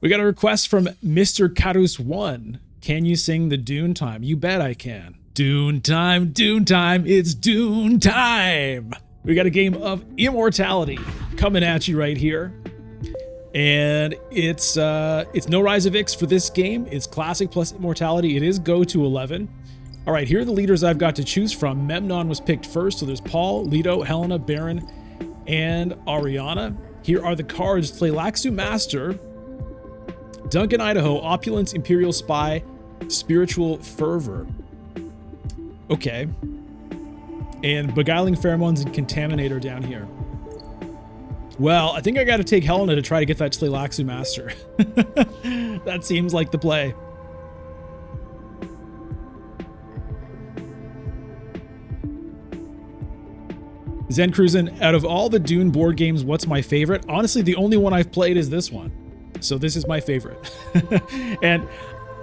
We got a request from Mr. Karus1. Can you sing the Dune time? You bet I can. Dune time, it's Dune time. We got a game of Immortality coming at you right here. And it's no Rise of Ix for this game. It's Classic plus Immortality. It is Go to 11. All right, here are the leaders I've got to choose from. Memnon was picked first, so there's Paul, Leto, Helena, Baron, and Ariana. Here are the cards. Tleilaxu Master, Duncan Idaho, Opulence, Imperial Spy, Spiritual Fervor. Okay. And Beguiling Pheromones and Contaminator down here. Well, I think I got to take Helena to try to get that Tleilaxu Master. That seems like the play. Zen Cruisin', out of all the Dune board games, what's my favorite? Honestly, the only one I've played is this one. So this is my favorite. And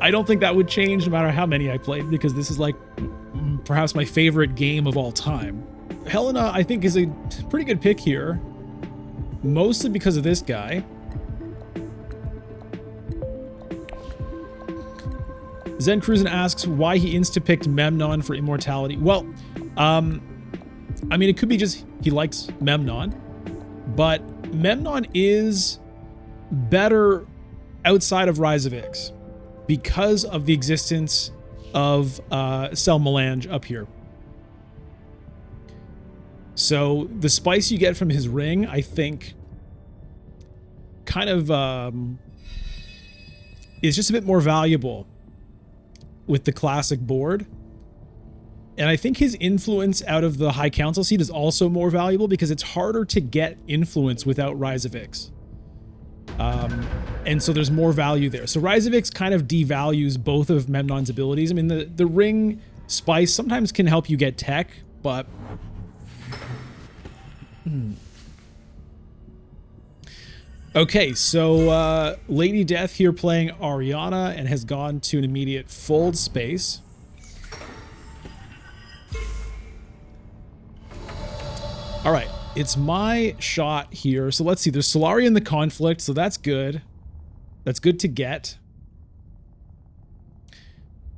I don't think that would change no matter how many I played, because this is like perhaps my favorite game of all time. Helena, I think, is a pretty good pick here. Mostly because of this guy. Zen Cruisin' asks why he insta-picked Memnon for Immortality. Well, I mean, it could be just he likes Memnon, but Memnon is better outside of Rise of Ix because of the existence of Cell Melange up here. So the spice you get from his ring, I think, kind of is just a bit more valuable with the classic board. And I think his influence out of the High Council seat is also more valuable because it's harder to get influence without Rise of Ix. And so there's more value there. So Rise of Ix kind of devalues both of Memnon's abilities. I mean, the ring spice sometimes can help you get tech, but... Okay, so Lady Death here playing Ariana and has gone to an immediate fold space. All right, it's my shot here. So let's see, there's Solari in the conflict, so that's good. That's good to get.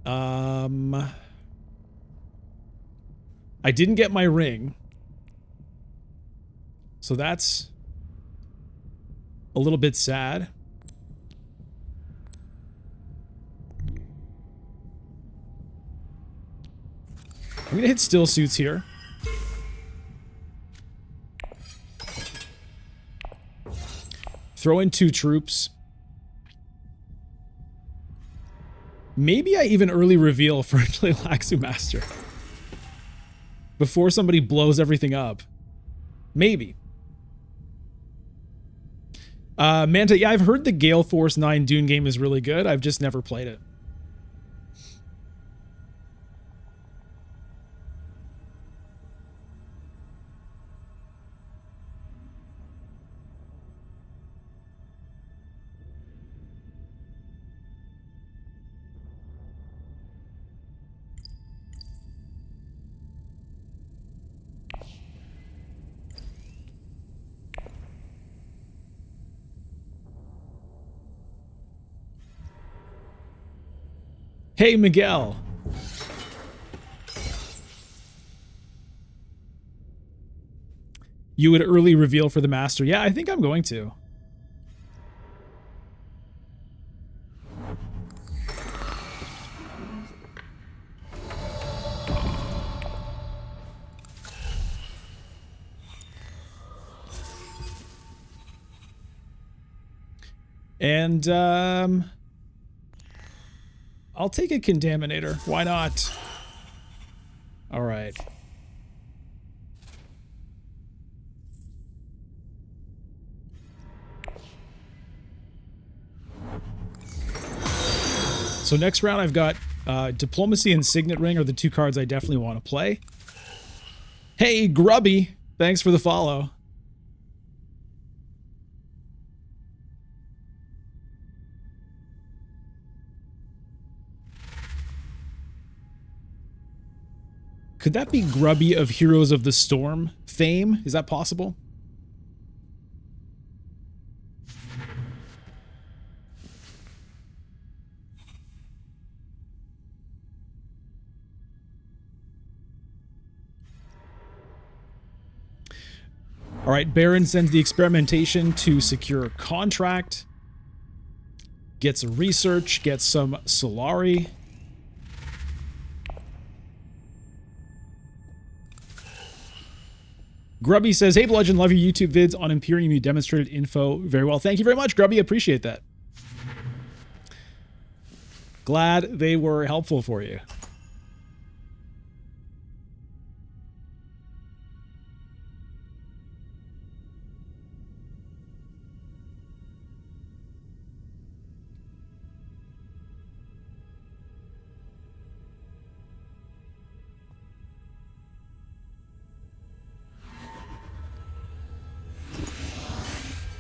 I didn't get my ring. So that's a little bit sad. I'm gonna hit still suits here. Throw in 2 troops. Maybe I even early reveal for Tleilaxu Master before somebody blows everything up. Maybe. Manta, yeah, I've heard the Gale Force 9 Dune game is really good. I've just never played it. Hey, Miguel. You would early reveal for the master. Yeah, I think I'm going to. And, I'll take a Contaminator. Why not? All right. So next round I've got Diplomacy and Signet Ring are the 2 cards I definitely want to play. Hey, Grubby. Thanks for the follow. Could that be Grubby of Heroes of the Storm fame? Is that possible? All right, Baron sends the experimentation to secure a contract. Gets research, gets some Solari. Grubby says, hey, Bludgeon, love your YouTube vids on Imperium. You demonstrated info very well. Thank you very much, Grubby. Appreciate that. Glad they were helpful for you.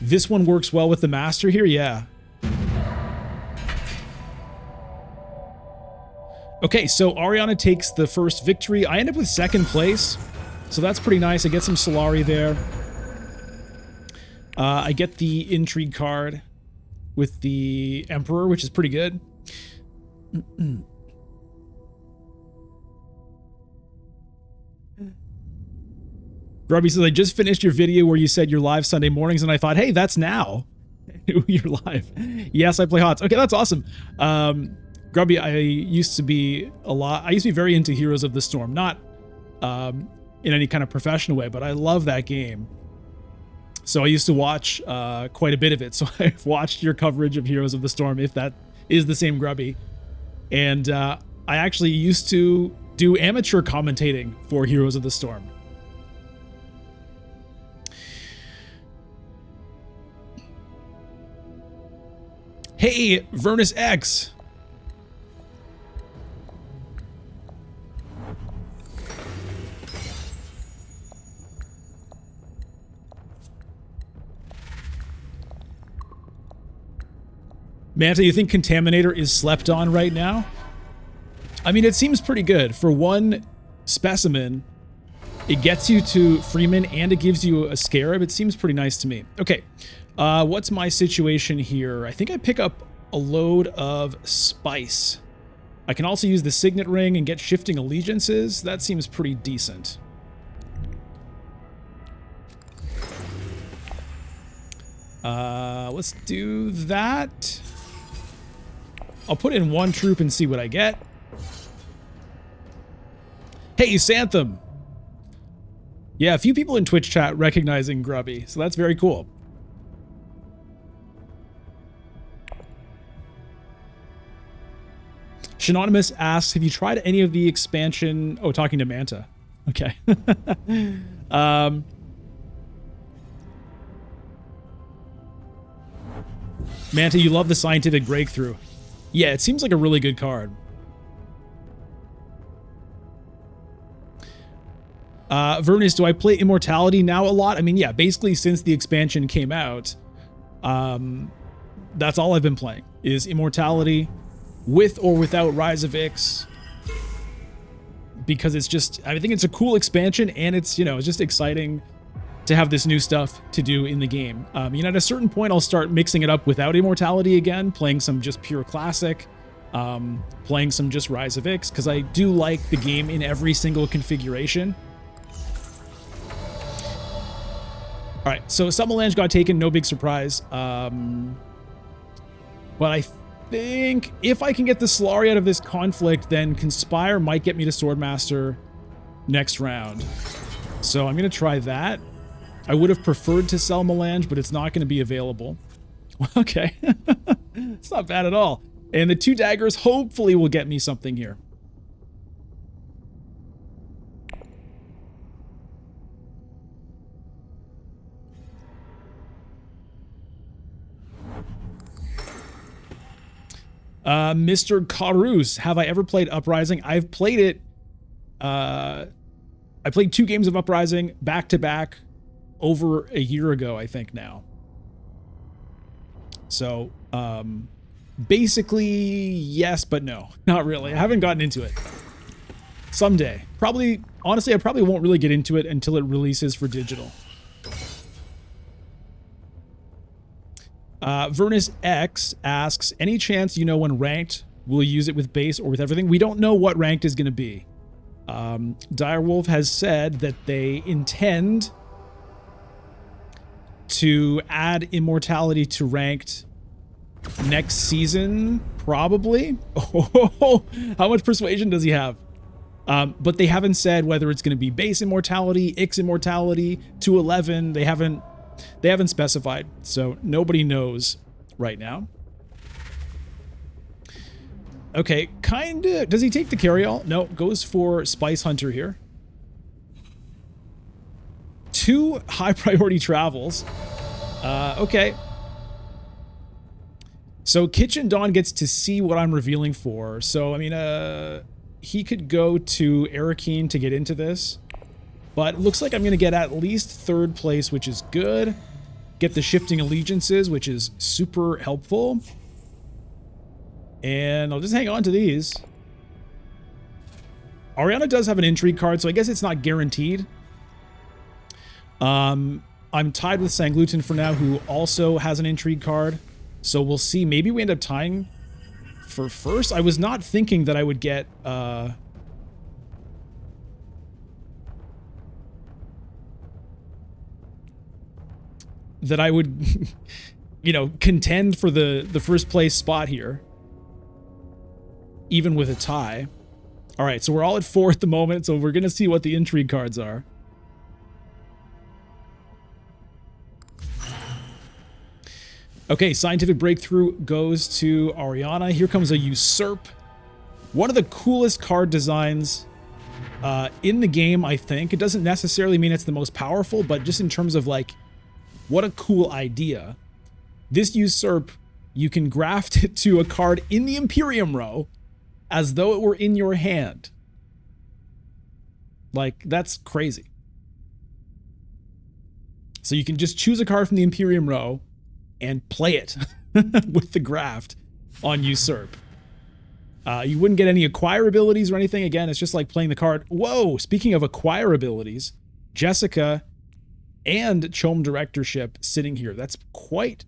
This one works well with the master here, yeah. Okay, so Ariana takes the first victory. I end up with second place, so that's pretty nice. I get some Solari there. I get the intrigue card with the Emperor, which is pretty good. Grubby says, I just finished your video where you said you're live Sunday mornings, and I thought, hey, that's now. You're live. Yes, I play HOTS. Okay, that's awesome. Grubby, I used to be very into Heroes of the Storm. Not in any kind of professional way, but I love that game. So I used to watch quite a bit of it. So I've watched your coverage of Heroes of the Storm, if that is the same Grubby. And I actually used to do amateur commentating for Heroes of the Storm. Hey, Vernus X. Manta, you think Contaminator is slept on right now? I mean, it seems pretty good. For one specimen, it gets you to Freeman and it gives you a Scarab. It seems pretty nice to me. Okay, what's my situation here? I think I pick up a load of Spice. I can also use the Signet Ring and get Shifting Allegiances. That seems pretty decent. Let's do that. I'll put in one troop and see what I get. Hey, Santham. Yeah, a few people in Twitch chat recognizing Grubby, so that's very cool. Shanonymous asks, have you tried any of the expansion... Oh, talking to Manta. Okay. Manta, you love the scientific breakthrough. Yeah, it seems like a really good card. Vernus, do I play Immortality now a lot? I mean, yeah, basically since the expansion came out, that's all I've been playing, is Immortality, with or without Rise of Ix. Because it's just, I think it's a cool expansion, and it's, you know, it's just exciting to have this new stuff to do in the game. You know, at a certain point, I'll start mixing it up without Immortality again, playing some just pure classic, playing some just Rise of Ix, because I do like the game in every single configuration. All right, so Submelange got taken, no big surprise. But I think if I can get the Solari out of this conflict, then Conspire might get me to Swordmaster next round. So I'm going to try that. I would have preferred to sell Melange, but it's not going to be available. Okay. It's not bad at all. And the 2 daggers hopefully will get me something here. Mr. Carus, have I ever played Uprising? I've played it. I played 2 games of Uprising back to back over a year ago, I think now. So, basically, yes, but no, not really. I haven't gotten into it. Someday. Probably, honestly, I probably won't really get into it until it releases for digital. Vernus X asks, any chance you know when ranked will use it with base or with everything? We don't know what ranked is going to be. Direwolf has said that they intend to add Immortality to ranked next season, probably. Oh, how much persuasion does he have? But they haven't said whether it's going to be base Immortality, X Immortality, 211. They haven't specified, so nobody knows right now. Okay, kinda. Does he take the carryall? No, goes for Spice Hunter here. 2 high priority travels. Okay. So Kitchen Dawn gets to see what I'm revealing for. So, I mean, he could go to Arakeen to get into this. But it looks like I'm going to get at least 3rd place, which is good. Get the Shifting Allegiances, which is super helpful. And I'll just hang on to these. Ariana does have an intrigue card, so I guess it's not guaranteed. I'm tied with Sanglutin for now, who also has an intrigue card. So we'll see. Maybe we end up tying for first. I was not thinking that I would get... that I would, you know, contend for the first place spot here. Even with a tie. All right, so we're all at 4 at the moment, so we're going to see what the intrigue cards are. Okay, Scientific Breakthrough goes to Ariana. Here comes a Usurp. One of the coolest card designs in the game, I think. It doesn't necessarily mean it's the most powerful, but just in terms of, like, what a cool idea. This Usurp, you can graft it to a card in the Imperium row as though it were in your hand. Like, that's crazy. So you can just choose a card from the Imperium row and play it with the graft on Usurp. You wouldn't get any acquire abilities or anything. Again, it's just like playing the card. Whoa, speaking of acquire abilities, Jessica and Chom Directorship sitting here. That's quite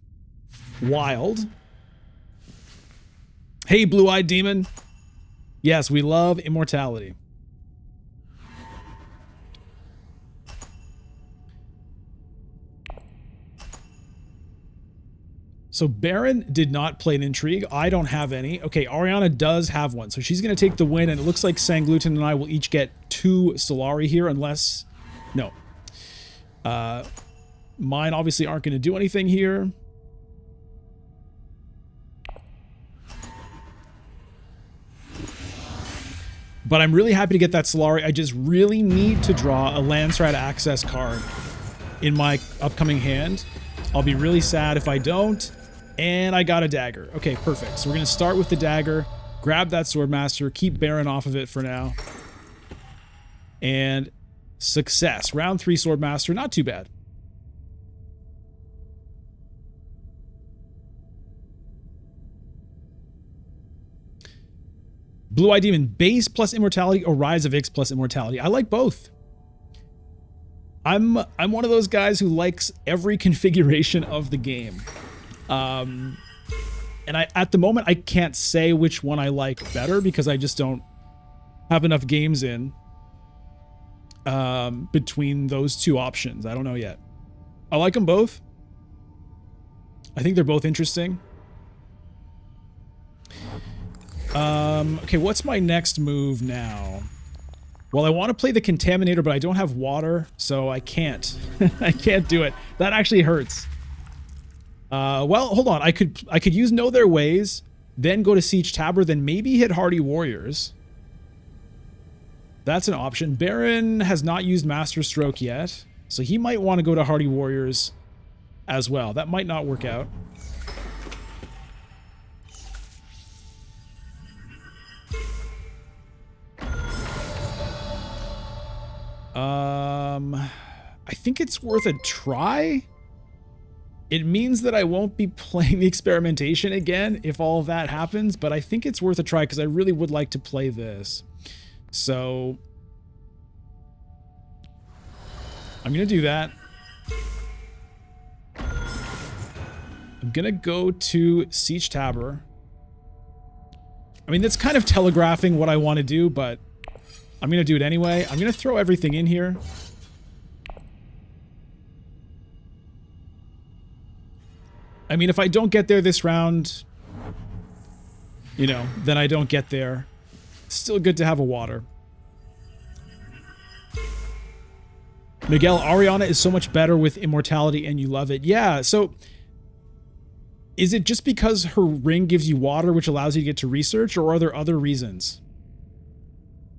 wild. Hey, Blue-Eyed Demon. Yes, we love Immortality. So Baron did not play an intrigue. I don't have any. Okay, Ariana does have one. So she's going to take the win, and it looks like Sanglutin and I will each get 2 Solari here, unless... No. Mine obviously aren't going to do anything here. But I'm really happy to get that Solari. I just really need to draw a Landsrat Access card in my upcoming hand. I'll be really sad if I don't. And I got a dagger. Okay, perfect. So we're going to start with the dagger, grab that Swordmaster, keep Baron off of it for now. And success. Round 3 Swordmaster, not too bad. Blue-Eyed Demon, base plus immortality or Rise of Ix plus immortality. I like both. I'm one of those guys who likes every configuration of the game. And at the moment I can't say which one I like better because I just don't have enough games in between those 2 options. I don't know yet. I like them both. I think they're both interesting. Okay, what's my next move now? Well, I want to play the Contaminator, but I don't have water, so I can't. I can't do it. That actually hurts. Well, hold on. I could use Know Their Ways, then go to Siege Tabber, then maybe hit Hardy Warriors. That's an option. Baron has not used Master Stroke yet, so he might want to go to Hardy Warriors as well. That might not work out. I think it's worth a try. It means that I won't be playing the experimentation again if all of that happens, but I think it's worth a try because I really would like to play this. So I'm going to do that. I'm going to go to Siege Tabber. I mean, that's kind of telegraphing what I want to do, but I'm going to do it anyway. I'm going to throw everything in here. I mean, if I don't get there this round, you know, then I don't get there. Still good to have a water. Miguel, Ariana is so much better with Immortality and you love it. Yeah, so is it just because her ring gives you water, which allows you to get to research, or are there other reasons?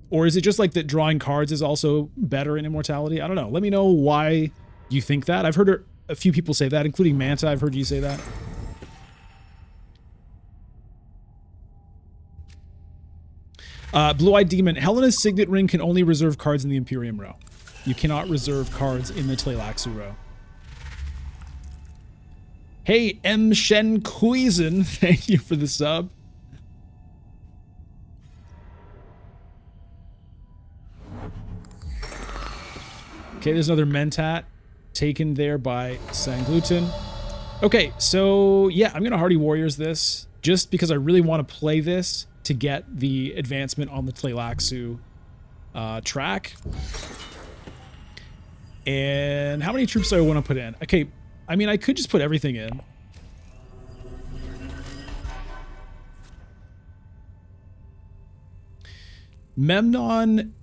Or is it just like that drawing cards is also better in Immortality? I don't know. Let me know why you think that. I've heard a few people say that, including Manta. I've heard you say that. Blue-Eyed Demon. Helena's Signet Ring can only reserve cards in the Imperium row. You cannot reserve cards in the Tleilaxu row. Hey, M. Shen Kuizen. Thank you for the sub. Okay, there's another Mentat taken there by Sanglutin. Okay, so yeah, I'm going to Hardy Warriors this just because I really want to play this to get the advancement on the Tleilaxu track. And how many troops do I want to put in? Okay, I mean, I could just put everything in. Memnon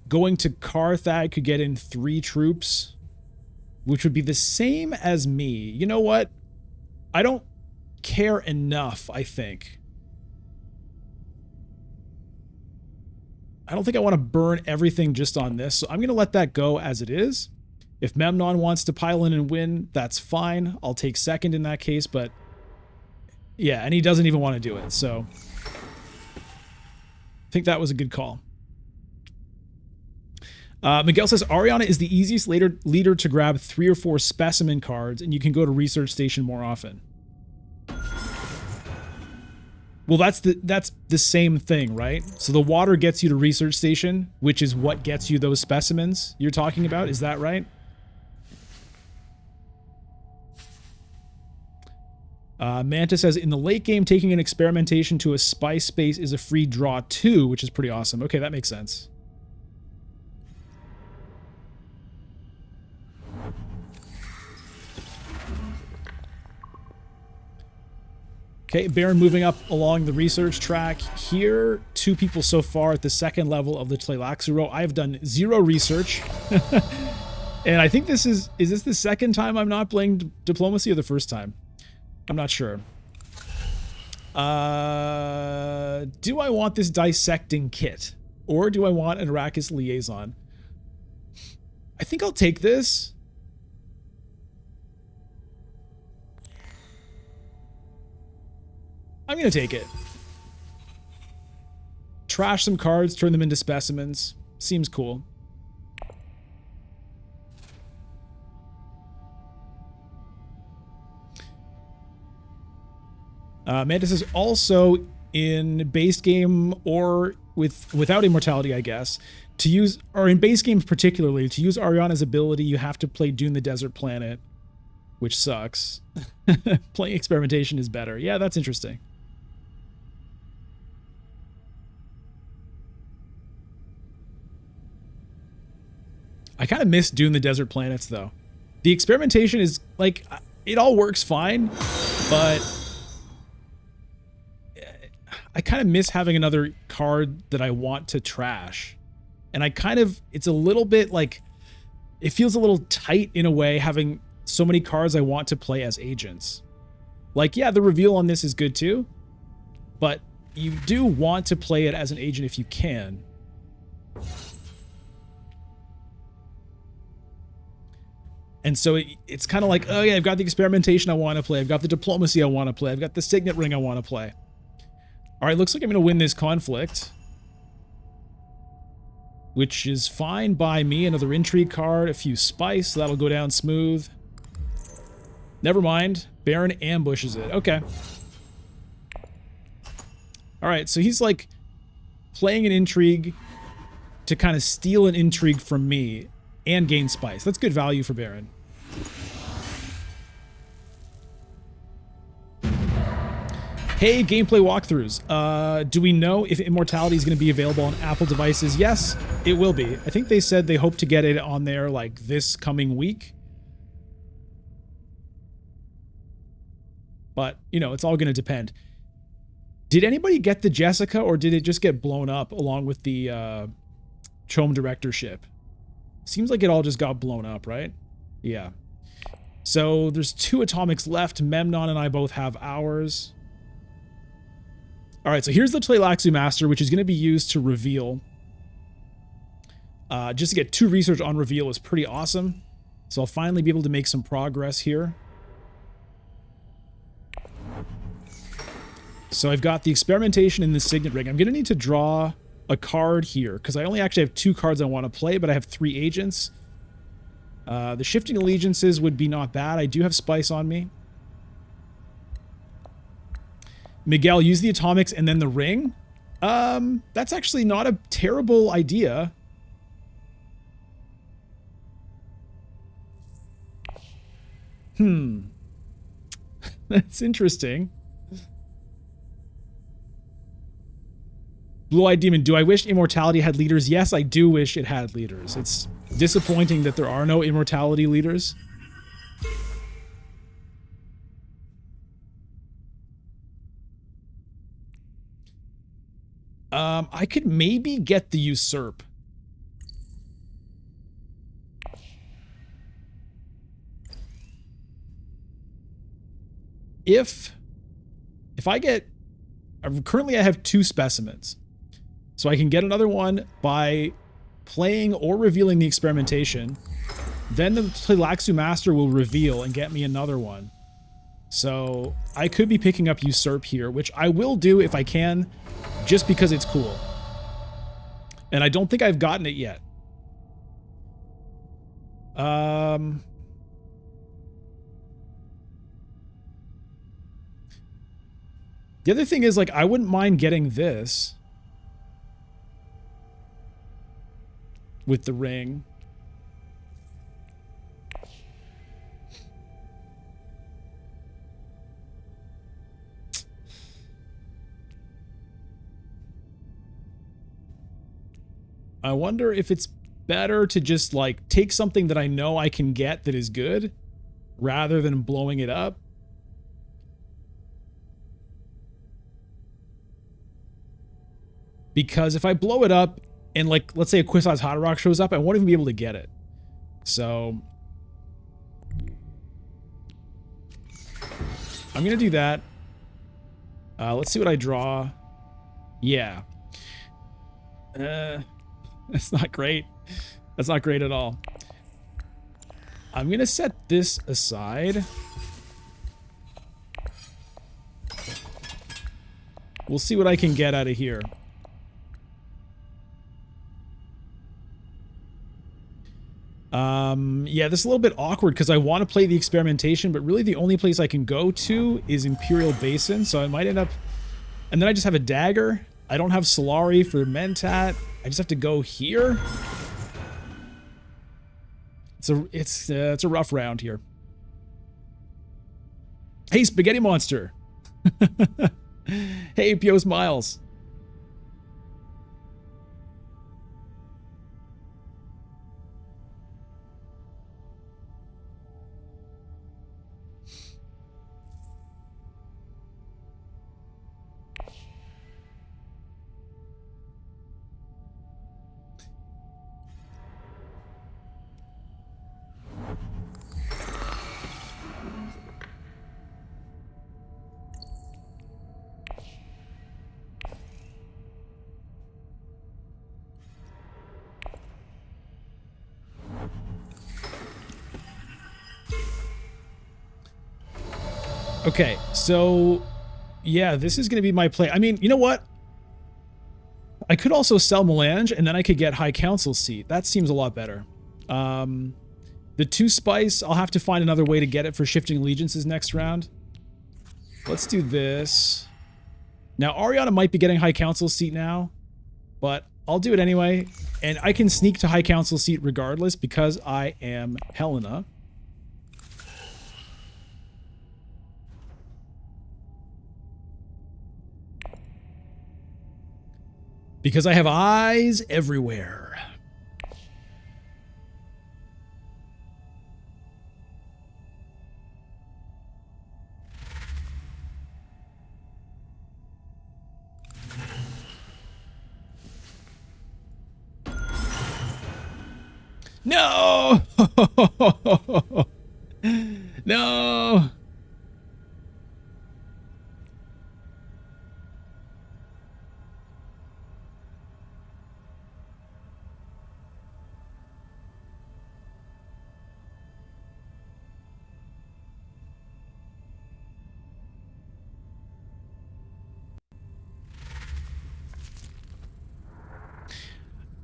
going to Carthag could get in 3 troops, which would be the same as me. You know what? I don't care enough, I think. I don't think I want to burn everything just on this, so I'm going to let that go as it is. If Memnon wants to pile in and win, that's fine. I'll take second in that case, but yeah, and he doesn't even want to do it, so I think that was a good call. Miguel says, Ariana is the easiest leader to grab 3 or 4 specimen cards, and you can go to Research Station more often. Well, that's the same thing, right? So the water gets you to Research Station, which is what gets you those specimens you're talking about. Is that right? Manta says, in the late game, taking an experimentation to a spy space is a free draw too, which is pretty awesome. Okay, that makes sense. Okay, Baron moving up along the research track here. 2 people so far at the 2nd level of the Tleilaxu row. I have done 0 research. And I think this is this the 2nd time I'm not playing Diplomacy or the 1st time? I'm not sure. Do I want this dissecting kit? Or do I want an Arrakis liaison? I think I'll take this. I'm going to take it. Trash some cards, turn them into specimens. Seems cool. Mantis is also in base game or without Immortality, I guess. To use, or in base games particularly, to use Ariana's ability, you have to play Dune the Desert Planet, which sucks. Playing Experimentation is better. Yeah, that's interesting. I kind of miss Dune the Desert Planets, though. The Experimentation is, like, it all works fine, but I kind of miss having another card that I want to trash. And I kind of, it's a little bit like, it feels a little tight in a way, having so many cards I want to play as agents. Like, yeah, the reveal on this is good too, but you do want to play it as an agent if you can. And so it's kind of like, oh yeah, I've got the Experimentation I want to play. I've got the Diplomacy I want to play. I've got the Signet Ring I want to play. All right, looks like I'm going to win this conflict, which is fine by me. Another Intrigue card, a few Spice, so that'll go down smooth. Never mind. Baron ambushes it. Okay. All right, so he's like playing an Intrigue to kind of steal an Intrigue from me and gain Spice. That's good value for Baron. Hey, gameplay walkthroughs. Do we know if Immortality is going to be available on Apple devices? Yes, it will be. I think they said they hope to get it on there like this coming week. But, you know, it's all going to depend. Did anybody get the Jessica, or did it just get blown up along with the Chom directorship? Seems like it all just got blown up, right? Yeah. So there's 2 atomics left. Memnon and I both have ours. All right, so here's the Tleilaxu Master, which is going to be used to reveal. Just to get 2 research on reveal is pretty awesome. So I'll finally be able to make some progress here. So I've got the experimentation in the signet ring. I'm going to need to draw a card here because I only actually have 2 cards I want to play, but I have 3 agents. The shifting allegiances would be not bad. I do have spice on me. Miguel, use the atomics and then the ring. That's actually not a terrible idea. That's interesting. Blue-Eyed Demon, do I wish Immortality had leaders? Yes, I do wish it had leaders. It's disappointing that there are no Immortality leaders. I could maybe get the Usurp. If I get... Currently I have 2 specimens. So I can get another one by playing or revealing the experimentation. Then the Tleilaxu Master will reveal and get me another one. So I could be picking up Usurp here, which I will do if I can, just because it's cool. And I don't think I've gotten it yet. The other thing is, like, I wouldn't mind getting this with the ring. I wonder if it's better to just, like, take something that I know I can get that is good rather than blowing it up. Because if I blow it up and, like, let's say a Quisatz Haderach shows up, I won't even be able to get it. So I'm going to do that. Let's see what I draw. Yeah. That's not great. That's not great at all. I'm going to set this aside. We'll see what I can get out of here. Yeah, this is a little bit awkward because I want to play the experimentation, but really the only place I can go to is Imperial Basin, so I might end up... And then I just have a dagger. I don't have Solari for Mentat. I just have to go here. It's a rough round here. Hey, Spaghetti Monster. Hey, Pios Miles. Okay, so yeah, this is going to be my play. I mean, you know what? I could also sell Melange, and then I could get High Council seat. That seems a lot better. The 2 spice, I'll have to find another way to get it for shifting allegiances next round. Let's do this. Now, Ariana might be getting High Council seat now, but I'll do it anyway. And I can sneak to High Council seat regardless because I am Helena. Because I have eyes everywhere. No! No!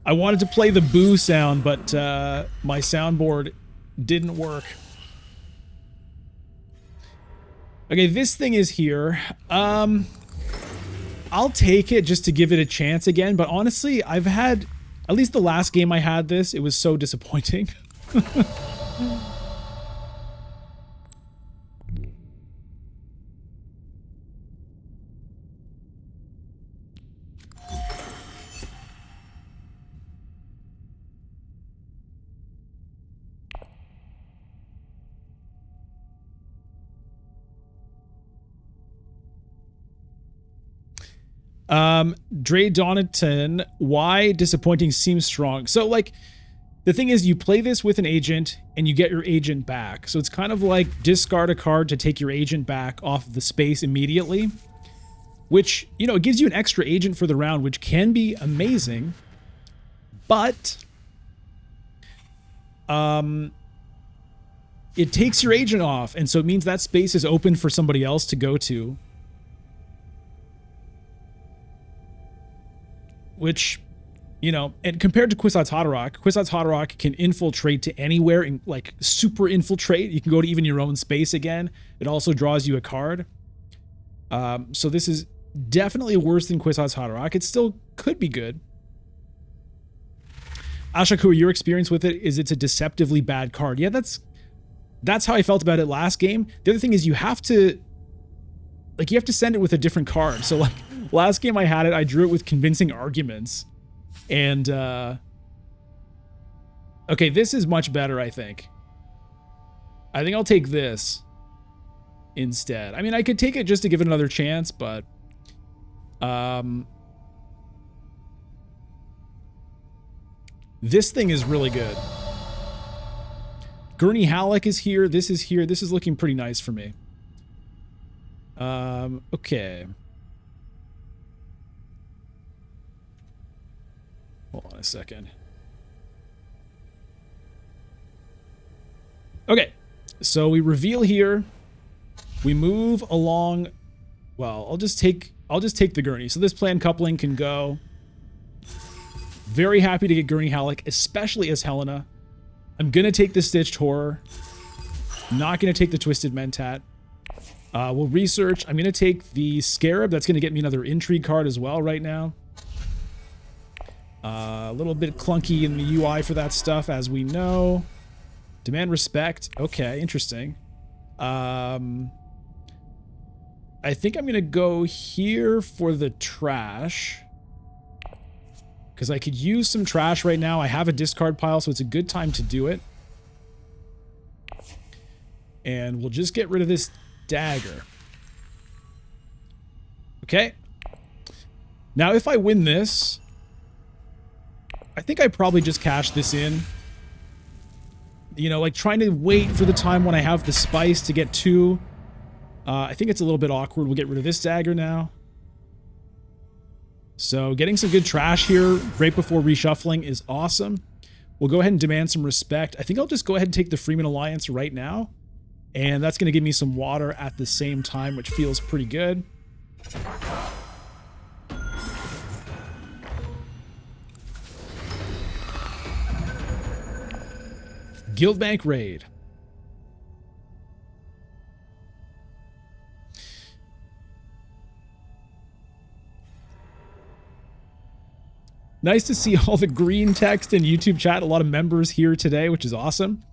I wanted to play the boo sound, but my soundboard didn't work. Okay, this thing is here. I'll take it just to give it a chance again, but honestly, I've had, at least the last game I had this, it was so disappointing. Dre Donaton, why disappointing seems strong. So like the thing is you play this with an agent and you get your agent back. So it's kind of like discard a card to take your agent back off of the space immediately, which, you know, it gives you an extra agent for the round, which can be amazing, but it takes your agent off. And so it means that space is open for somebody else to go to. Which, you know, and compared to Kwisatz Haderach can infiltrate to anywhere and like super infiltrate. You can go to even your own space again. It also draws you a card. So this is definitely worse than Kwisatz Haderach. It still could be good. Ashaku, your experience with it is it's a deceptively bad card. Yeah, that's how I felt about it last game. The other thing is you have to send it with a different card. So like last game I had it, I drew it with convincing arguments. And okay, this is much better, I think. I think I'll take this instead. I mean, I could take it just to give it another chance, but this thing is really good. Gurney Halleck is here. This is here. This is looking pretty nice for me. Okay. Hold on a second. Okay. So we reveal here. We move along. Well, I'll just take the Gurney. So this plan coupling can go. Very happy to get Gurney Halleck, especially as Helena. I'm going to take the Stitched Horror. Not going to take the Twisted Mentat. We'll research. I'm going to take the Scarab. That's going to get me another Intrigue card as well right now. A little bit clunky in the UI for that stuff, as we know. Demand Respect. Okay, interesting. I think I'm going to go here for the trash. Because I could use some trash right now. I have a discard pile, so it's a good time to do it. And we'll just get rid of this dagger. Okay. Now, if I win this, I think I probably just cash this in. You know, like trying to wait for the time when I have the spice to get two. I think it's a little bit awkward. We'll get rid of this dagger now. So getting some good trash here right before reshuffling is awesome. We'll go ahead and demand some respect. I think I'll just go ahead and take the Freeman Alliance right now. And that's going to give me some water at the same time, which feels pretty good. Guildbank Raid. Nice to see all the green text in YouTube chat. A lot of members here today, which is awesome.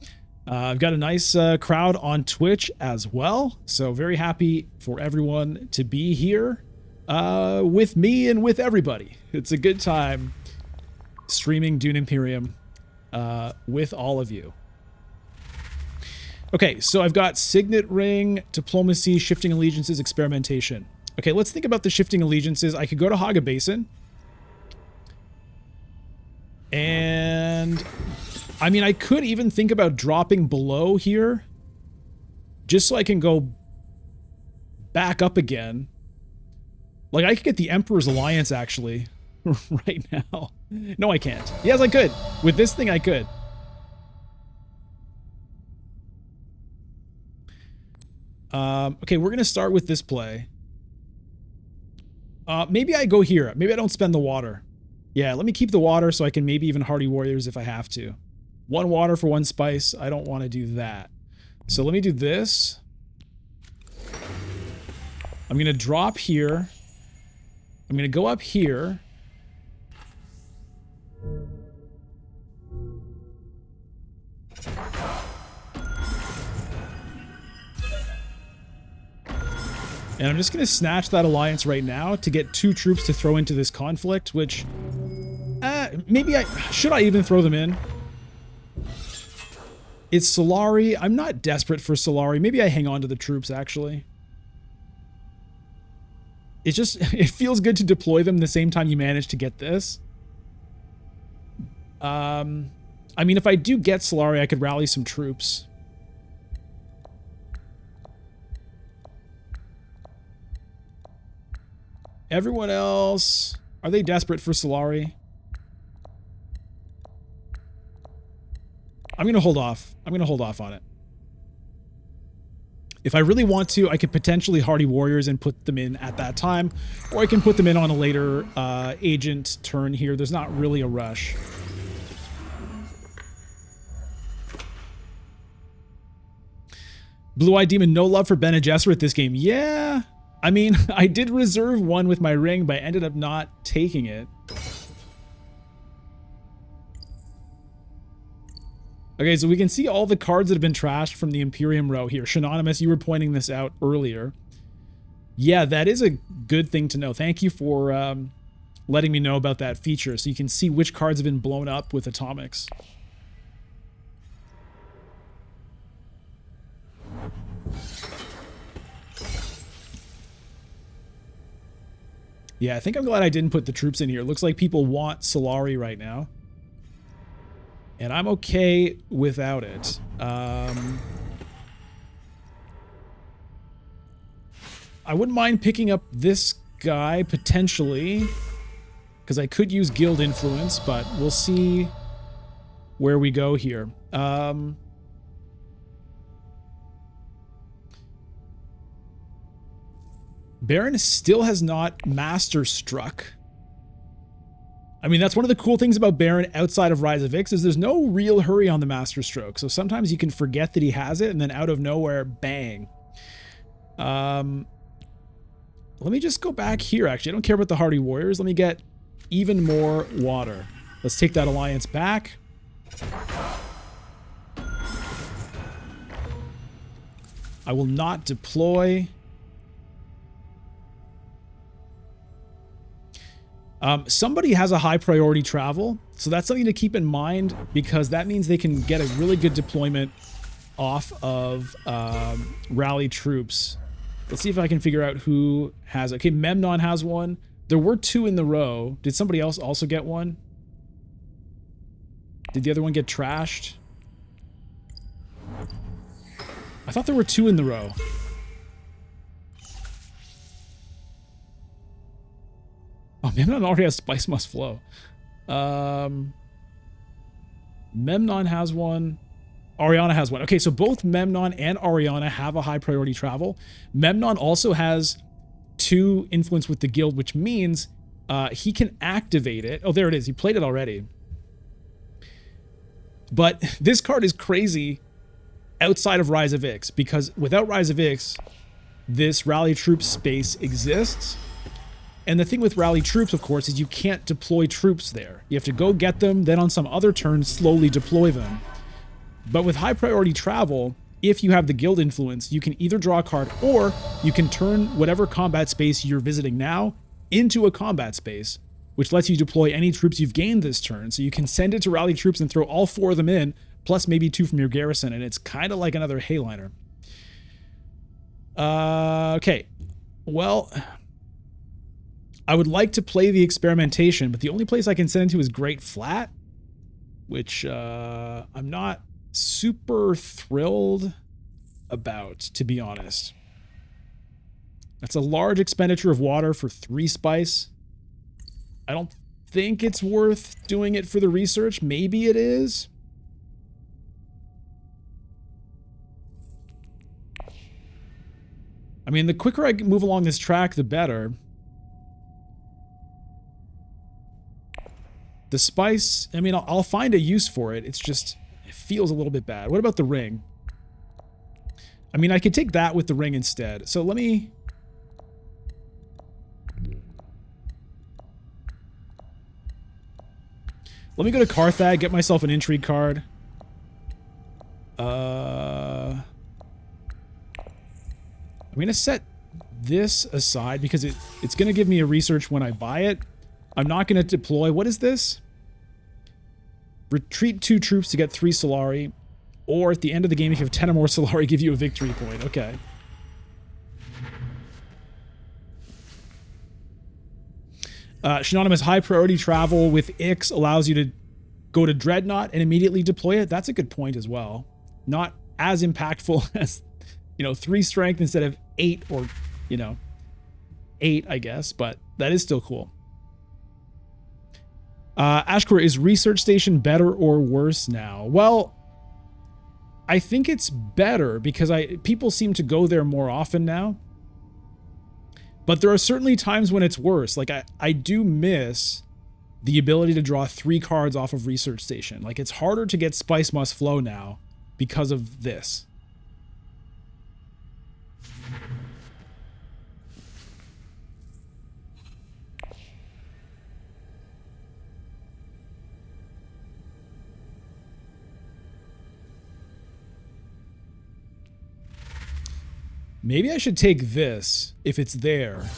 I've got a nice crowd on Twitch as well. So very happy for everyone to be here with me and with everybody. It's a good time streaming Dune Imperium with all of you. Okay, so I've got Signet Ring, Diplomacy, Shifting Allegiances, Experimentation. Okay, let's think about the Shifting Allegiances. I could go to Haga Basin. And I mean, I could even think about dropping below here, just so I can go back up again. Like, I could get the Emperor's Alliance, actually, right now. No, I can't. Yes, I could. With this thing, I could. Okay, we're going to start with this play. Maybe I go here. Maybe I don't spend the water. Yeah, let me keep the water so I can maybe even Hardy Warriors if I have to. 1 water for 1 spice. I don't want to do that. So let me do this. I'm going to drop here. I'm going to go up here. And I'm just going to snatch that alliance right now to get 2 troops to throw into this conflict, which... maybe I... Should I even throw them in? It's Solari. I'm not desperate for Solari. Maybe I hang on to the troops, actually. It just... It feels good to deploy them the same time you manage to get this. I mean, if I do get Solari, I could rally some troops. Everyone else, are they desperate for Solari? I'm going to hold off. I'm going to hold off on it. If I really want to, I could potentially Hardy Warriors and put them in at that time, or I can put them in on a later agent turn here. There's not really a rush. Blue-Eyed Demon, no love for Bene Gesserit this game. Yeah. I mean, I did reserve 1 with my ring, but I ended up not taking it. Okay, so we can see all the cards that have been trashed from the Imperium row here. Shanonymous, you were pointing this out earlier. Yeah, that is a good thing to know. Thank you for letting me know about that feature, so you can see which cards have been blown up with atomics. Yeah, I think I'm glad I didn't put the troops in here. It looks like people want Solari right now. And I'm okay without it. I wouldn't mind picking up this guy, potentially. Because I could use guild influence, but we'll see where we go here. Baron still has not master struck. I mean, that's one of the cool things about Baron outside of Rise of Ix is there's no real hurry on the master stroke. So sometimes you can forget that he has it and then out of nowhere, bang. Let me just go back here, actually. I don't care about the Hardy Warriors. Let me get even more water. Let's take that alliance back. I will not deploy. Somebody has a high priority travel, so that's something to keep in mind because that means they can get a really good deployment off of rally troops. Let's see if I can figure out who has it. Okay, Memnon has one. There were 2 in the row. Did somebody else also get one? Did the other one get trashed? I thought there were 2 in the row. Oh, Memnon already has Spice Must Flow. Memnon has one. Ariana has one. Okay, so both Memnon and Ariana have a high priority travel. Memnon also has 2 influence with the guild, which means he can activate it. Oh, there it is. He played it already. But this card is crazy outside of Rise of Ix, because without Rise of Ix, this rally troop space exists. And the thing with rally troops, of course, is you can't deploy troops there. You have to go get them, then on some other turn, slowly deploy them. But with high priority travel, if you have the guild influence, you can either draw a card or you can turn whatever combat space you're visiting now into a combat space, which lets you deploy any troops you've gained this turn. So you can send it to rally troops and throw all 4 of them in, plus maybe 2 from your garrison, and it's kind of like another Hayliner. Okay. Well, I would like to play the experimentation, but the only place I can send it to is Great Flat, which I'm not super thrilled about, to be honest. That's a large expenditure of water for 3 spice. I don't think it's worth doing it for the research. Maybe it is. I mean, the quicker I move along this track, the better. The spice, I mean, I'll find a use for it. It's just, it feels a little bit bad. What about the ring? I mean, I could take that with the ring instead. So let me... Let me go to Carthag, get myself an intrigue card. I'm going to set this aside because it's going to give me a research when I buy it. I'm not going to deploy. What is this? Retreat 2 troops to get 3 Solari. Or at the end of the game, if you have 10 or more Solari, give you a victory point. Okay. Synonymous high priority travel with Ix allows you to go to Dreadnought and immediately deploy it. That's a good point as well. Not as impactful as, 3 strength instead of 8 or, 8, I guess, but that is still cool. Ashkor, is Research Station better or worse now? Well, I think it's better because people seem to go there more often now. But there are certainly times when it's worse. Like, I do miss the ability to draw 3 cards off of Research Station. Like, it's harder to get Spice Must Flow now because of this. Maybe I should take this if it's there.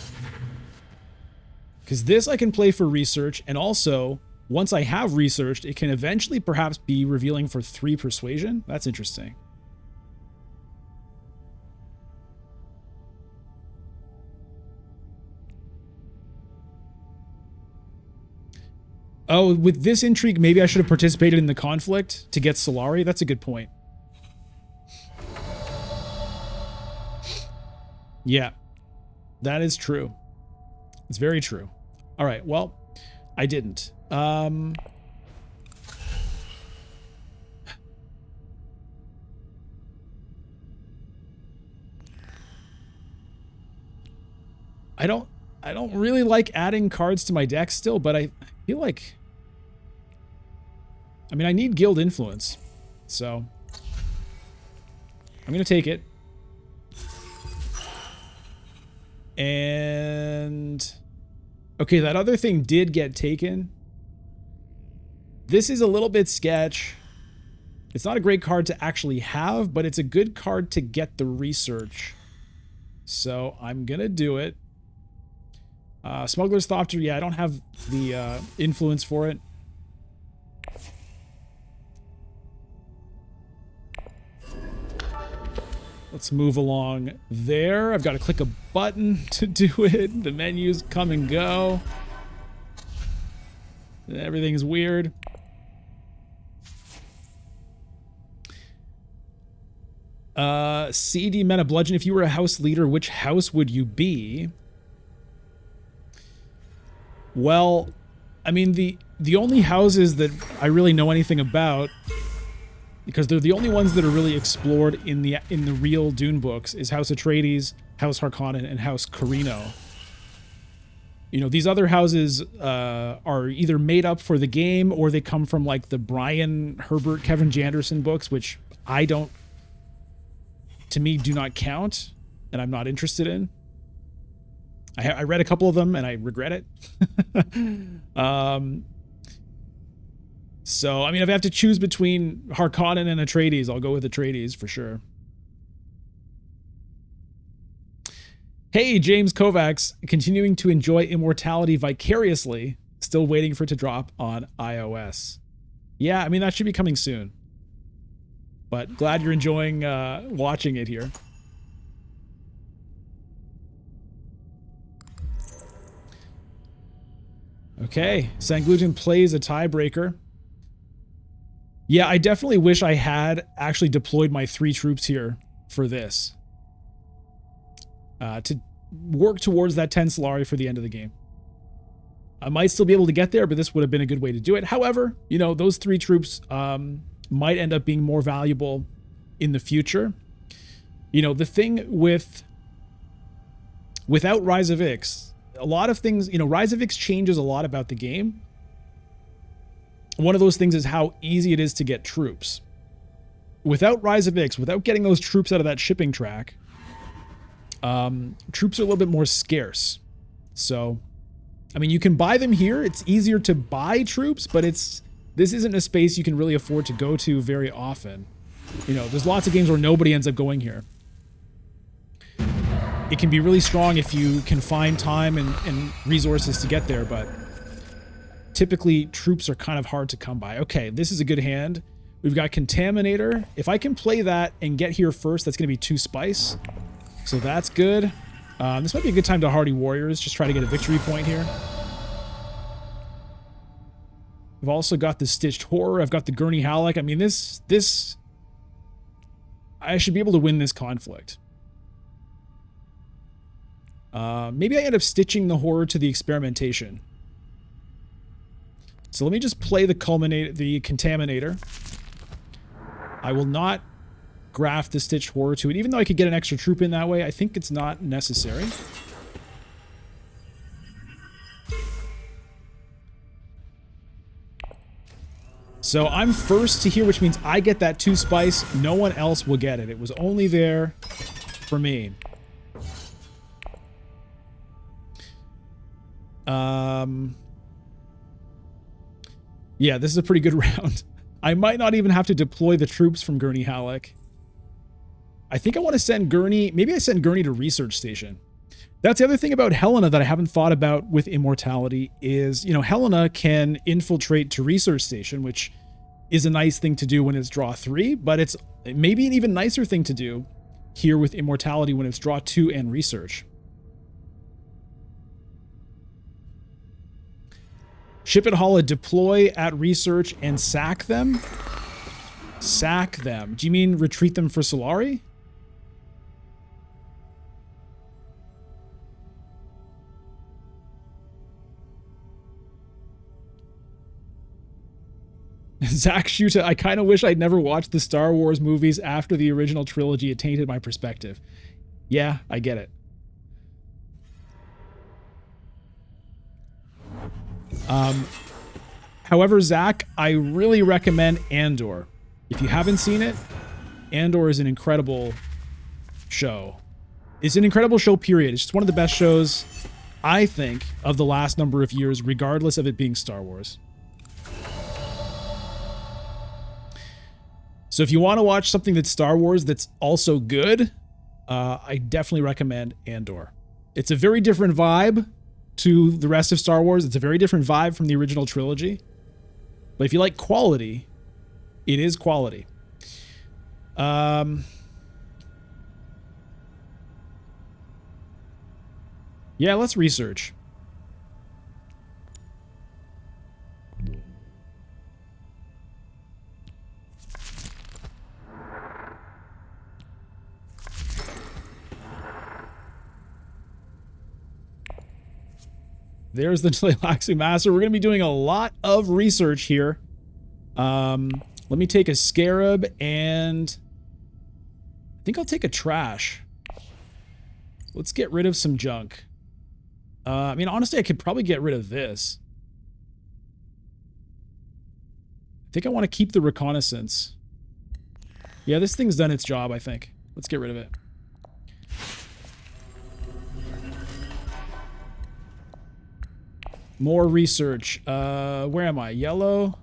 Because this I can play for research, and also, once I have researched, it can eventually perhaps be revealing for 3 persuasion. That's interesting. Oh, with this intrigue, maybe I should have participated in the conflict to get Solari. That's a good point. Yeah, that is true. It's very true. All right, well, I didn't. I don't really like adding cards to my deck still, but I feel like, I mean, I need guild influence, so I'm gonna take it. And okay, that other thing did get taken. This is a little bit sketch. It's not a great card to actually have, but it's a good card to get the research. So I'm gonna do it. Smuggler's Thopter, yeah, I don't have the influence for it. Let's move along there. I've got to click a button to do it. The menus come and go. Everything's weird. CD Meta Bludgeon, if you were a house leader, which house would you be? Well, I mean, the only houses that I really know anything about, because they're the only ones that are really explored in the real Dune books, is House Atreides, House Harkonnen, and House Carino. You know, these other houses are either made up for the game or they come from like the Brian Herbert, Kevin Janderson books, which to me, do not count, and I'm not interested in. I read a couple of them and I regret it. So, I mean, if I have to choose between Harkonnen and Atreides, I'll go with Atreides for sure. Hey, James Kovacs, continuing to enjoy Immortality vicariously, still waiting for it to drop on iOS. Yeah, I mean, that should be coming soon. But glad you're enjoying watching it here. Okay, Sangluten plays a tiebreaker. Yeah, I definitely wish I had actually deployed my 3 troops here for this. To work towards that 10 Solari for the end of the game. I might still be able to get there, but this would have been a good way to do it. However, you know, those 3 troops might end up being more valuable in the future. You know, the thing without Rise of Ix, a lot of things, you know, Rise of Ix changes a lot about the game. One of those things is how easy it is to get troops. Without Rise of Ix, without getting those troops out of that shipping track, troops are a little bit more scarce. So, I mean, you can buy them here. It's easier to buy troops, but this isn't a space you can really afford to go to very often. You know, there's lots of games where nobody ends up going here. It can be really strong if you can find time and resources to get there, but typically troops are kind of hard to come by. Okay, this is a good hand. We've got Contaminator. If I can play that and get here first, that's going to be 2 spice. So that's good. This might be a good time to Hardy Warriors. Just try to get a victory point here. I've also got the Stitched Horror. I've got the Gurney Halleck. I mean, this... I should be able to win this conflict. Maybe I end up stitching the Horror to the Experimentation. So let me just play the Contaminator. I will not graft the Stitched Horror to it. Even though I could get an extra troop in that way, I think it's not necessary. So I'm first to here, which means I get that 2 spice. No one else will get it. It was only there for me. Yeah, this is a pretty good round. I might not even have to deploy the troops from Gurney Halleck. I think I want to send Gurney... Maybe I send Gurney to Research Station. That's the other thing about Helena that I haven't thought about with Immortality is, you know, Helena can infiltrate to Research Station, which is a nice thing to do when it's draw 3, but it's maybe an even nicer thing to do here with Immortality when it's draw 2 and Research. Ship at Hala, deploy at Research and sack them? Sack them. Do you mean retreat them for Solari? Zach Shuta, I kind of wish I'd never watched the Star Wars movies after the original trilogy. It tainted my perspective. Yeah, I get it. However, Zach, I really recommend Andor. If you haven't seen it, Andor is an incredible show. It's an incredible show, period. It's just one of the best shows, I think, of the last number of years, regardless of it being Star Wars. So if you want to watch something that's Star Wars that's also good, I definitely recommend Andor. It's a very different vibe to the rest of Star Wars. It's a very different vibe from the original trilogy. But if you like quality, it is quality. Yeah, let's research. There's the Tleilaxu Master. We're going to be doing a lot of research here. Let me take a Scarab and I think I'll take a Trash. Let's get rid of some junk. I mean, honestly, I could probably get rid of this. I think I want to keep the Reconnaissance. Yeah, this thing's done its job, I think. Let's get rid of it. More research. Where am I? Yellow.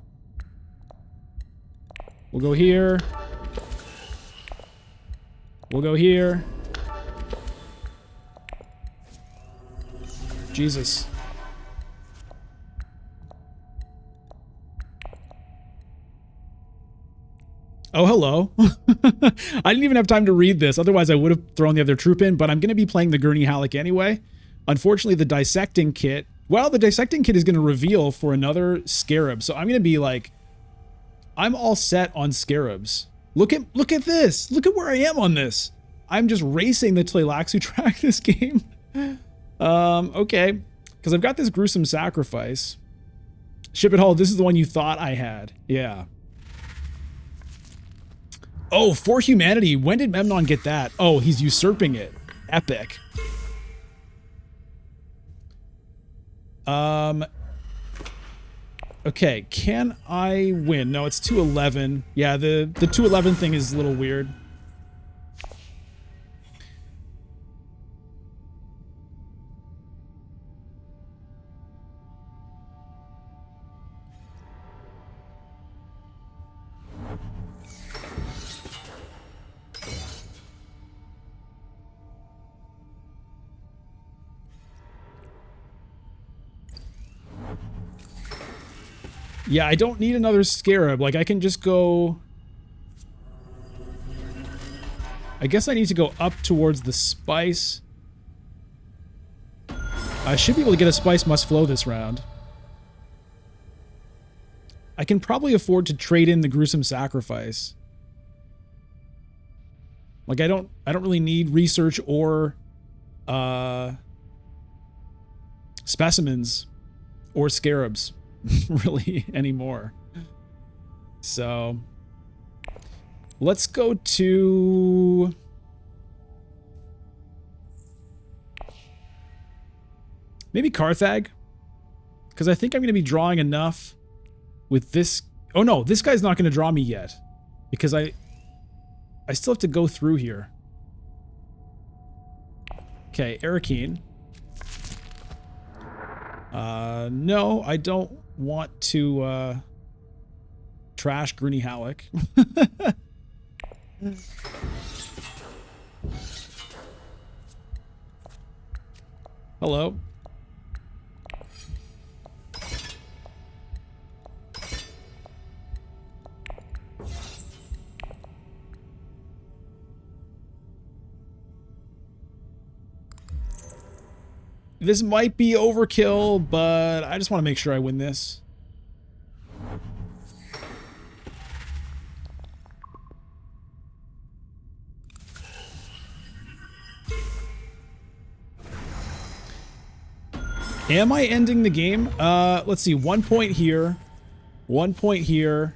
We'll go here. We'll go here. Jesus. Oh, hello. I didn't even have time to read this. Otherwise, I would have thrown the other troop in, but I'm going to be playing the Gurney Halleck anyway. Unfortunately, the Dissecting Kit... Well, the Dissecting Kit is going to reveal for another Scarab, so I'm going to be, like, I'm all set on scarabs. Look at this. Look at where I am on this. I'm just racing the Tleilaxu track this game. Okay. Because I've got this gruesome sacrifice. Ship it Hall, this is the one you thought I had. Yeah. Oh, for humanity. When did Memnon get that? Oh, he's usurping it. Epic. Okay, can I win? No, it's 211. Yeah, the 211 thing is a little weird. Yeah, I don't need another scarab. Like, I can just go... I guess I need to go up towards the spice. I should be able to get a spice must flow this round. I can probably afford to trade in the gruesome sacrifice. Like, I don't really need research or specimens or scarabs really anymore. So let's go to maybe Carthag, because I think I'm going to be drawing enough with this. Oh no, this guy's not going to draw me yet because I still have to go through here. Okay, Arakeen. No, I don't want to trash Groony Halleck. Hello. This might be overkill, but I just want to make sure I win this. Am I ending the game? Let's see. 1 point here. 1 point here.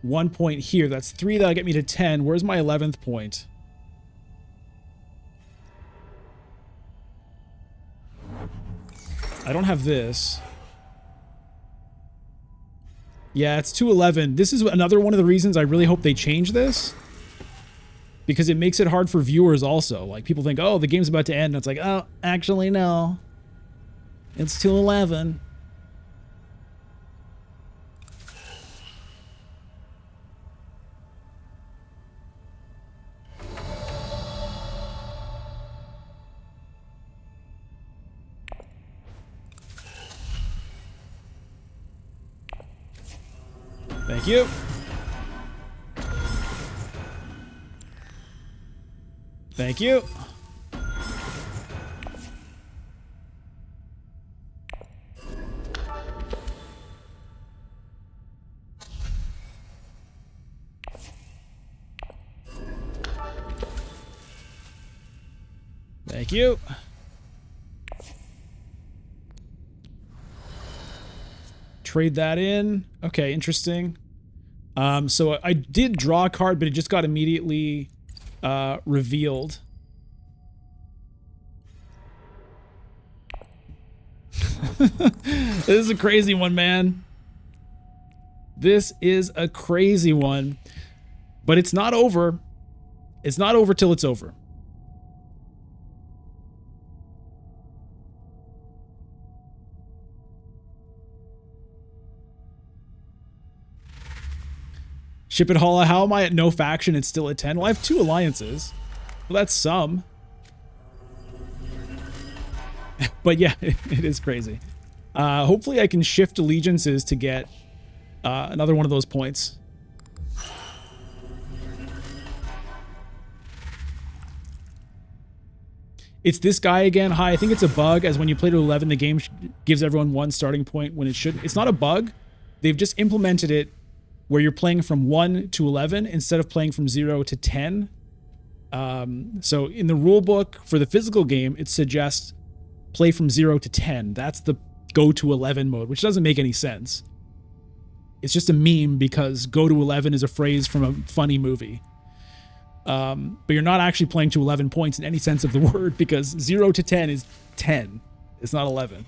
1 point here. That's 3. That'll get me to 10. Where's my 11th point? I don't have this. Yeah, it's 211. This is another one of the reasons I really hope they change this. Because it makes it hard for viewers also. Like, people think, oh, the game's about to end. And it's like, oh, actually, no. It's 211. Thank you. Thank you. Thank you. Trade that in. Okay, interesting. So I did draw a card, but it just got immediately revealed. This is a crazy one, man. This is a crazy one. But it's not over. It's not over till it's over. Ship it Holla, how am I at no faction? It's still at 10. Well, I have 2 alliances. Well, that's some. But yeah, it is crazy. Hopefully I can shift allegiances to get another one of those points. It's this guy again. Hi, I think it's a bug, as when you play to 11, the game gives everyone 1 starting point when it should. It's not a bug. They've just implemented it where you're playing from 1 to 11 instead of playing from 0 to 10. So in the rule book for the physical game, it suggests play from 0 to 10. That's the go to 11 mode, which doesn't make any sense. It's just a meme because go to 11 is a phrase from a funny movie. But you're not actually playing to 11 points in any sense of the word, because 0 to 10 is 10. It's not 11.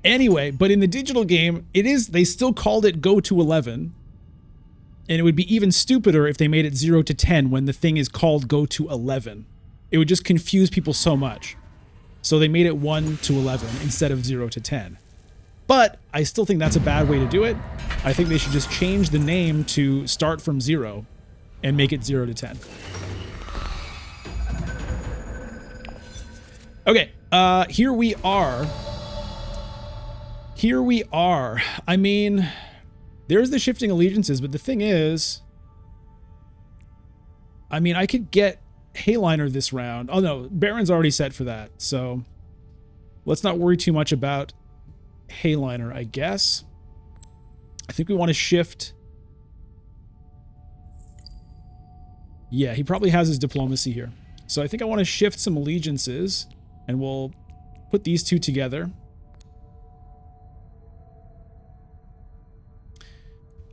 Anyway, but in the digital game, they still called it go to 11. And it would be even stupider if they made it 0 to 10 when the thing is called go to 11. It would just confuse people so much. So they made it 1 to 11 instead of 0 to 10. But I still think that's a bad way to do it. I think they should just change the name to start from 0 and make it 0 to 10. Okay, here we are. I mean, there's the shifting allegiances, but the thing is, I mean, I could get Helena this round. Oh no, Baron's already set for that, so let's not worry too much about Helena, I guess. I think we want to shift. Yeah, he probably has his diplomacy here. So I think I want to shift some allegiances, and we'll put these two together.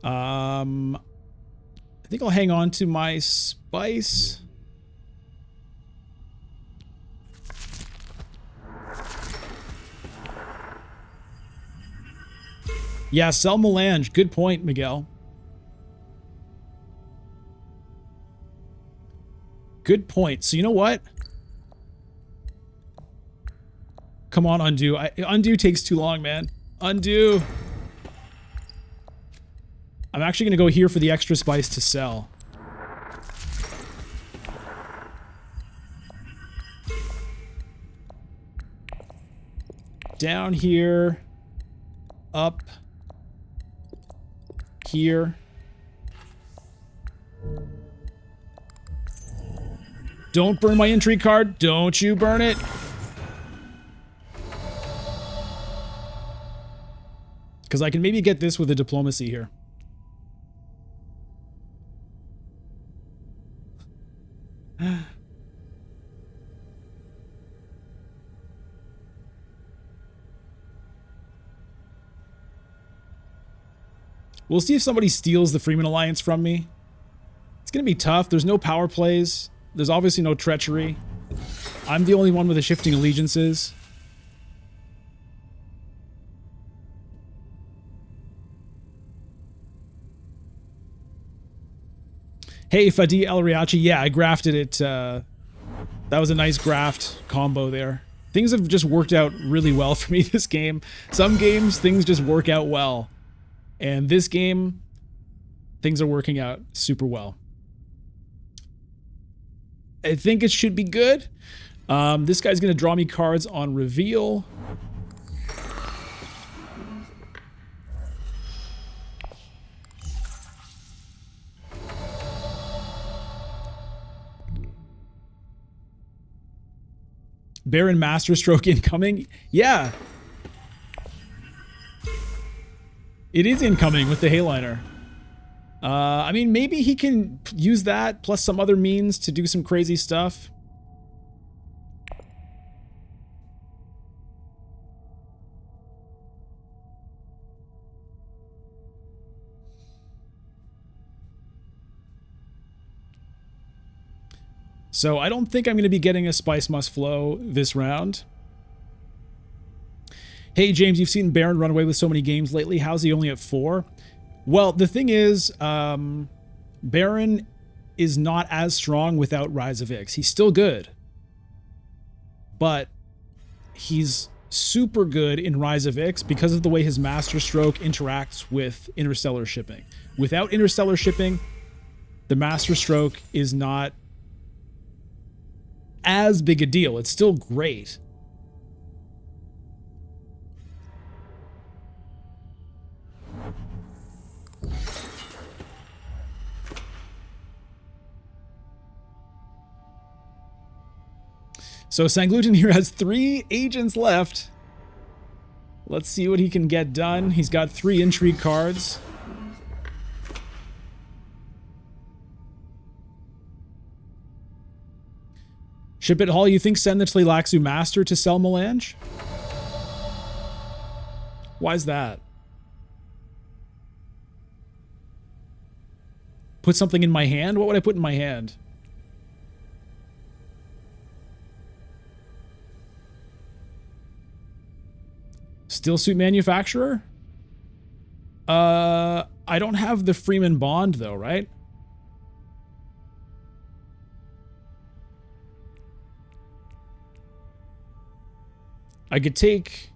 I think I'll hang on to my spice. Yeah, sell Melange. Good point, Miguel. Good point. So you know what? Come on, Undo. Undo takes too long, man. Undo. I'm actually going to go here for the extra spice to sell. Down here. Up. Here. Don't burn my intrigue card. Don't you burn it. Because I can maybe get this with a diplomacy here. We'll see if somebody steals the Freeman Alliance from me. It's going to be tough. There's no power plays. There's obviously no treachery. I'm the only one with the shifting allegiances. Hey, Fadi El Riachi. Yeah, I grafted it. That was a nice graft combo there. Things have just worked out really well for me this game. Some games, things just work out well. And this game, things are working out super well. I think it should be good. This guy's going to draw me cards on reveal. Baron Masterstroke incoming? Yeah. It is incoming with the Helena. I mean, maybe he can use that plus some other means to do some crazy stuff. So I don't think I'm going to be getting a Spice Must Flow this round. Hey, James, you've seen Baron run away with so many games lately. How's he only at 4? Well, the thing is, Baron is not as strong without Rise of Ix. He's still good. But he's super good in Rise of Ix because of the way his Master Stroke interacts with Interstellar Shipping. Without Interstellar Shipping, the Master Stroke is not as big a deal. It's still great. So Sanglutin here has 3 agents left. Let's see what he can get done. He's got 3 intrigue cards. Ship it, Hall. You think send the Tleilaxu Master to sell Melange? Why's that? Put something in my hand? What would I put in my hand? Steel suit manufacturer? I don't have the Freeman bond though, right? I could take...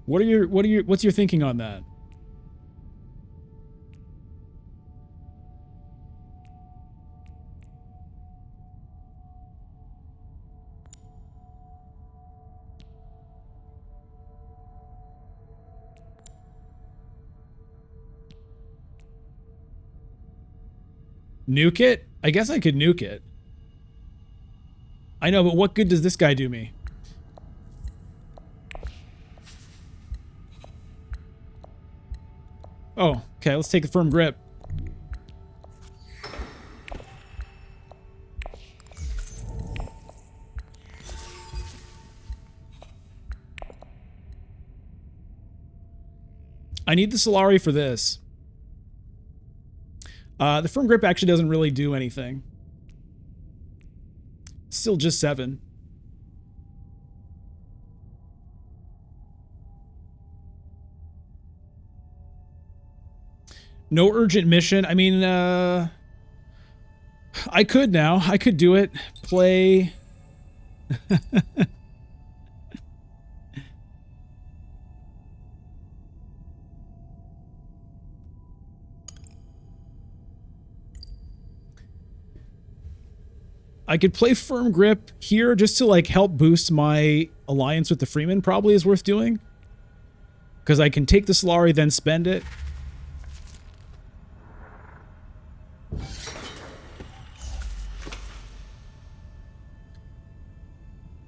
what's your thinking on that? Nuke it? I guess I could nuke it. I know, but what good does this guy do me? Oh, okay, let's take the firm grip. I need the Solari for this. The firm grip actually doesn't really do anything. Still just 7. No urgent mission. I mean, I could now. I could do it. Play... I could play firm grip here just to like help boost my alliance with the Freeman. Probably is worth doing. Because I can take the Solari, then spend it.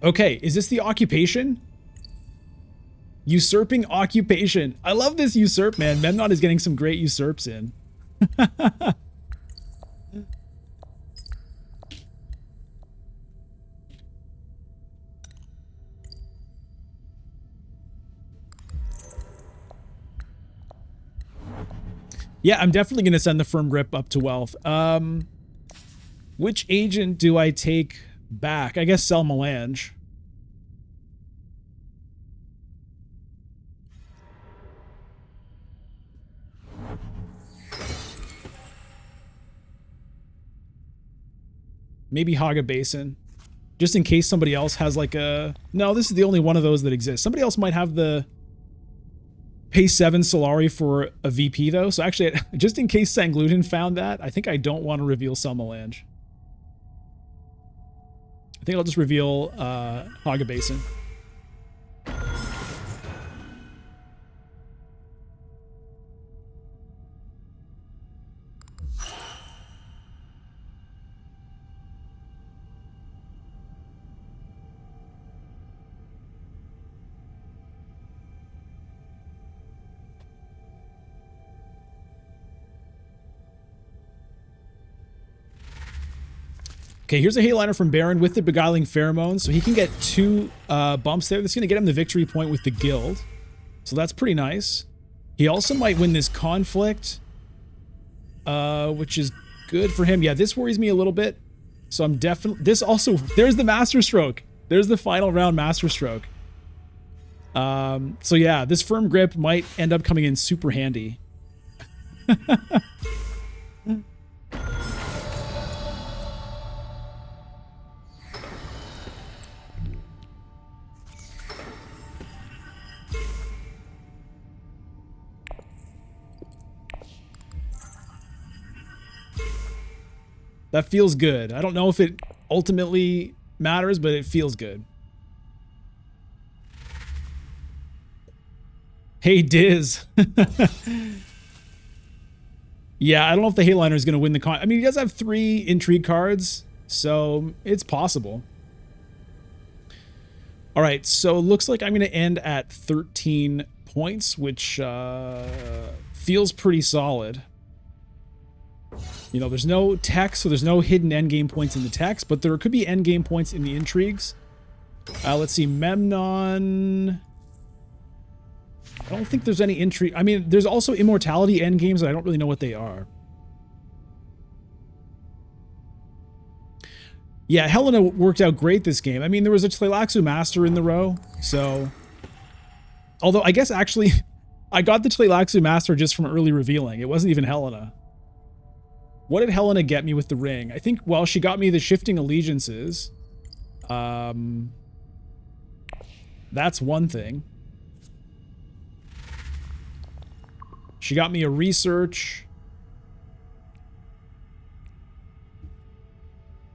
Okay, is this the occupation? Usurping occupation. I love this usurp, man. Memnon is getting some great usurps in. Yeah, I'm definitely going to send the firm grip up to wealth. Which agent do I take back? I guess sell Melange. Maybe Haga Basin. Just in case somebody else has like a... No, this is the only one of those that exists. Somebody else might have the... Pay 7 Solari for a VP though. So actually, just in case Sangluten found that, I think I don't want to reveal Sel Melange. I think I'll just reveal Haga Basin. Okay, here's a Hayliner from Baron with the Beguiling Pheromone, so he can get 2 bumps there. That's going to get him the victory point with the guild. So that's pretty nice. He also might win this conflict, which is good for him. Yeah, this worries me a little bit. So I'm definitely... This also... There's the Master Stroke. There's the final round Master Stroke. So yeah, this firm grip might end up coming in super handy. That feels good. I don't know if it ultimately matters, but it feels good. Hey, Diz. Yeah, I don't know if the Hayliner is going to win the con. I mean, he does have 3 intrigue cards. So it's possible. All right, so it looks like I'm going to end at 13 points, which feels pretty solid. You know, there's no text, so there's no hidden endgame points in the text, but there could be endgame points in the intrigues. Let's see, Memnon. I don't think there's any intrigue. I mean, there's also Immortality endgames, and I don't really know what they are. Yeah, Helena worked out great this game. I mean, there was a Tleilaxu Master in the row, so... Although, I guess, actually, I got the Tleilaxu Master just from early revealing. It wasn't even Helena. What did Helena get me with the ring? I think, well, she got me the Shifting Allegiances. That's one thing. She got me a research.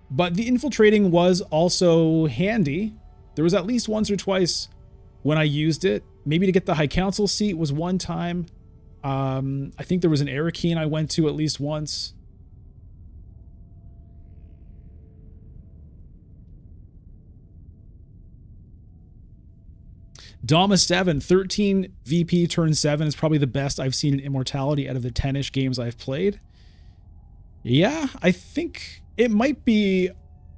But the infiltrating was also handy. There was at least once or twice when I used it. Maybe to get the High Council seat was one time. I think there was an Arakeen I went to at least once. Dama 7, 13 VP turn 7 is probably the best I've seen in Immortality out of the 10-ish games I've played. Yeah, I think it might be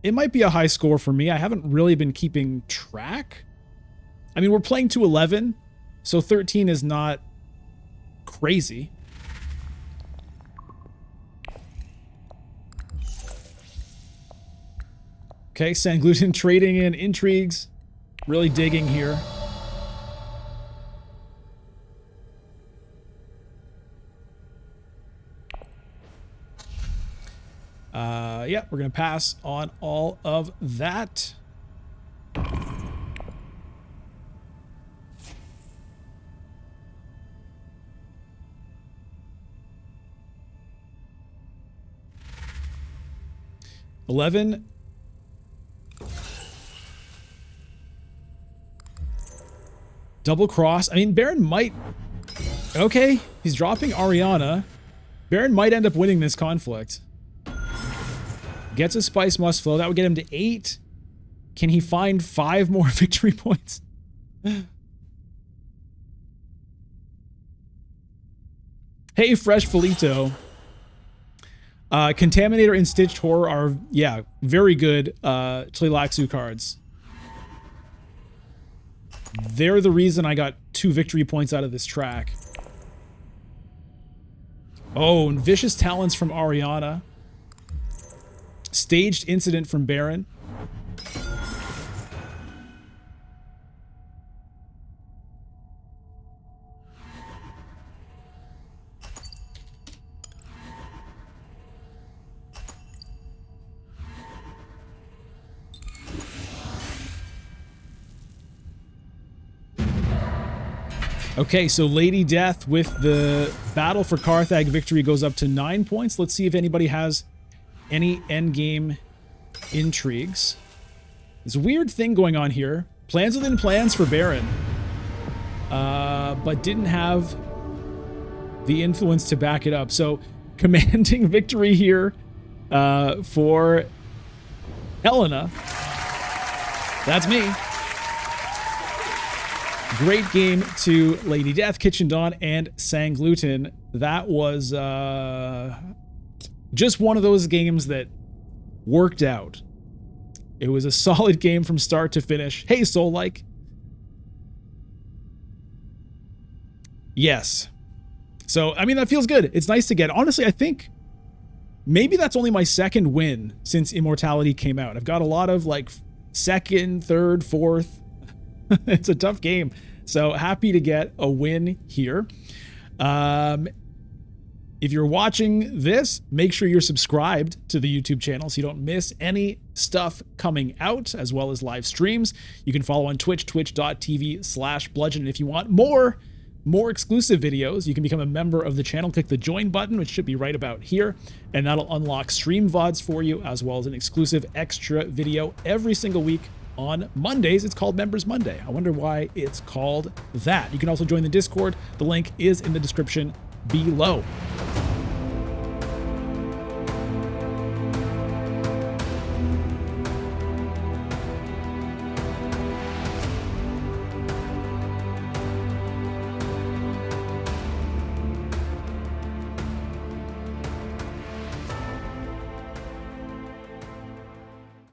a high score for me. I haven't really been keeping track. I mean, we're playing to 11, so 13 is not crazy. Okay, Sangluten trading in intrigues. Really digging here. Yeah, we're going to pass on all of that. $11. Double cross. I mean, Baron might... Okay, he's dropping Ariana. Baron might end up winning this conflict. Gets a Spice Must Flow. That would get him to 8. Can he find 5 more victory points? Hey, Fresh Felito. Contaminator and Stitched Horror are, yeah, very good Tleilaxu cards. They're the reason I got 2 victory points out of this track. Oh, and Vicious Talents from Ariana. Staged Incident from Baron. Okay, so Lady Death with the Battle for Carthage victory goes up to 9 points. Let's see if anybody has any endgame intrigues. There's a weird thing going on here. Plans within plans for Baron. But didn't have the influence to back it up. So, commanding victory here for Helena. That's me. Great game to Lady Death, Kitchen Dawn, and Sangluten. That was just one of those games that worked out. It was a solid game from start to finish. Hey, Soul-like. Yes. So, I mean, that feels good. It's nice to get. Honestly, I think maybe that's only my second win since Immortality came out. I've got a lot of, like, second, third, fourth. It's a tough game. So happy to get a win here. If you're watching this, make sure you're subscribed to the YouTube channel so you don't miss any stuff coming out, as well as live streams. You can follow on Twitch, twitch.tv/bludgeon. And if you want more exclusive videos, you can become a member of the channel. Click the join button, which should be right about here, and that'll unlock stream VODs for you, as well as an exclusive extra video every single week. On Mondays, it's called Members Monday. I wonder why it's called that. You can also join the Discord. The link is in the description below.